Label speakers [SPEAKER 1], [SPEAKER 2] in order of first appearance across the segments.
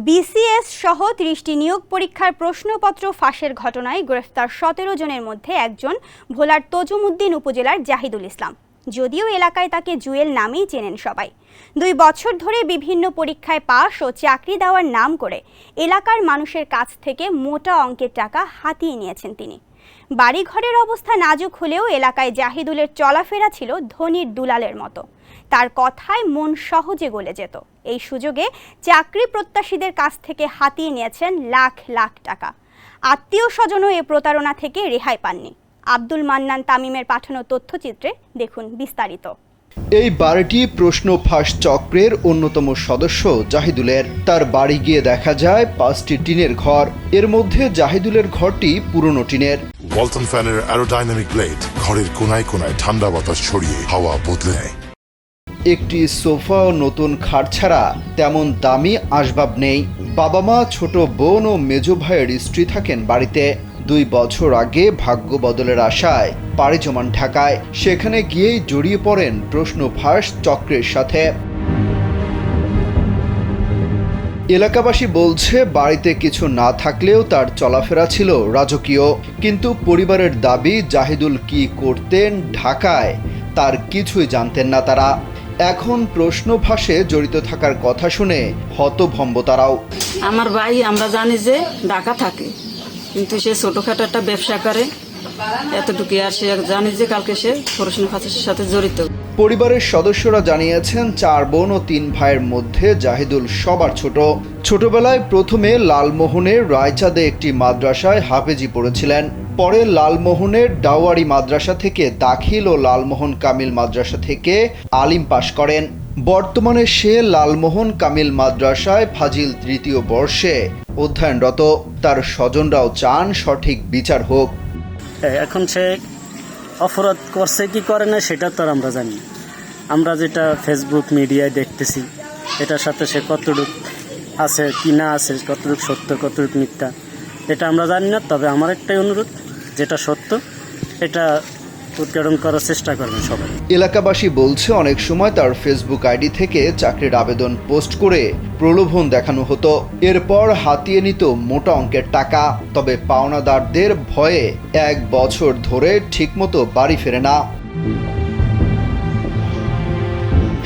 [SPEAKER 1] BCS সহ ৩০টি নিয়োগ পরীক্ষার প্রশ্নপত্র ফাঁসের ঘটনায় গ্রেফতার ১৭ জনের মধ্যে একজন ভোলার তজুমউদ্দিন উপজেলার জাহিদুল ইসলাম। যদিও এলাকায় তাকে জুয়েল নামেই চেনেন সবাই। ২ বছর ধরে বিভিন্ন পরীক্ষায় পাশ ও চাকরি দেওয়ার নাম করে এলাকার মানুষের কাছ থেকে মোটা অঙ্কের টাকা হাতিয়ে নিয়েছেন তিনি। বাড়িঘরের অবস্থা নাজুক হলেও এলাকায় জাহিদুলের চলাফেরা ছিল ধনীর দুলালের মতো। তার কথায় মন সহজে গলে যেত। এই সুযোগে চাকরি প্রত্যাশীদের কাছ থেকে হাতিয়ে নিয়েছেন লাখ লাখ টাকা। আত্মীয় স্বজনও এ প্রতারণা থেকে রেহাই পাননি। আব্দুল মান্নান তামিমের পাঠানো তথ্যচিত্রে দেখুন বিস্তারিত।
[SPEAKER 2] এই বাড়িটি প্রশ্ন ফাঁস চক্রের অন্যতম সদস্য জাহিদুলের। তার বাড়ি গিয়ে দেখা যায় 5টি টিনের ঘর। এর মধ্যে জাহিদুলের ঘরটি পুরনো টিনের।
[SPEAKER 3] ওয়ালটন ফ্যানের অ্যারোডাইনামিক ব্লেড ঘরের কোনায় কোনায় ঠান্ডা বাতাস ছড়িয়ে হাওয়া বদলে নেয়।
[SPEAKER 2] একটি সোফা ও নতুন খাট ছাড়া তেমন দামি আসবাব নেই। বাবা মা, ছোট বোন ও মেজ ভাইয়ের স্ত্রী থাকেন বাড়িতে। 2 বছর আগে ভাগ্য বদলের আশায় পাড়ি জমান ঢাকায়। সেখানে গিয়েই জড়িয়ে পড়েন প্রশ্ন ফাঁস চক্রের সাথে। এলাকাবাসী বলছে বাড়িতে কিছু না থাকলেও তার চলাফেরা ছিল রাজকীয়। কিন্তু পরিবারের দাবি জাহিদুল কি করতেন ঢাকায় তার কিছুই জানতেন না তারা। এখন প্রশ্ন ফাঁসে জড়িত থাকার কথা শুনে হতভম্ব তারাও।
[SPEAKER 4] আমার ভাই আমরা জানি যে ঢাকা থাকে, কিন্তু সে ছোটখাটো একটা ব্যবসা করে, এতটুকু। আর সে জানি যে কালকে সে প্রশ্ন ফাঁসের সাথে জড়িত।
[SPEAKER 2] পরিবারের সদস্যরা জানিয়েছেন 4 বোন ও 3 ভাইয়ের মধ্যে জাহিদুল সবার ছোট। ছোটবেলায় প্রথমে লালমোহনের রায়চাঁদে একটি মাদ্রাসায় হাফেজি পড়েছিলেন। পরে লালমোহনের ডাওয়ারি মাদ্রাসা থেকে দাখিল ও লালমোহন কামিল মাদ্রাসা থেকে আলিম পাশ করেন। বর্তমানে সে লালমোহন কামিল মাদ্রাসায় ফাজিল 3য় বর্ষে অধ্যয়নরত। তার স্বজনরাও চান সঠিক বিচার হোক।
[SPEAKER 5] এখন সে অপরাধ করছে কি করে না সেটা তো আমরা জানি। আমরা যেটা ফেসবুক মিডিয়ায় দেখতেছি, এটার সাথে সে কতটুকু আছে কি না আছে, কতটুকু সত্য কতটুকু মিথ্যা, এটা আমরা জানি না। তবে আমার একটাই অনুরোধ, যেটা সত্য এটা উদ্ঘাটন করার চেষ্টা করবেন সবাই।
[SPEAKER 2] এলাকাবাসী বলছে অনেক সময় তার ফেসবুক আইডি থেকে চাকরির আবেদন পোস্ট করে প্রলোভন দেখানো হতো। এরপর হাতিয়ে নিত মোটা অঙ্কের টাকা। তবে পাওনাদারদের ভয়ে 1 বছর ধরে ঠিকমতো বাড়ি ফেরে না।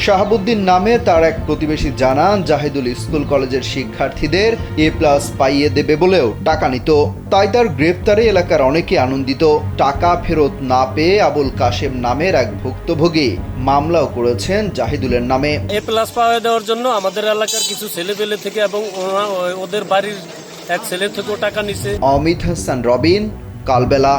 [SPEAKER 2] শাহাবুদ্দিন নামে তার এক প্রতিবেশী জানান জাহিদুল স্কুল কলেজের শিক্ষার্থীদের A+ পাইয়ে দেবে বলেও টাকা নিত। তাই তার গ্রেপ্তারে এলাকার অনেকে আনন্দিত। টাকা ফেরত না পেয়ে আবুল কাশেম নামের এক ভুক্তভোগী মামলাও করেছেন জাহিদুলের নামে।
[SPEAKER 6] A+ পাওয়া দেওয়ার জন্য আমাদের এলাকার কিছু ছেলেপেলে থেকে এবং ওদের বাড়ির এক ছেলে থেকেও টাকা নিছে।
[SPEAKER 2] অমিত হাসান রবিন, কালবেলা।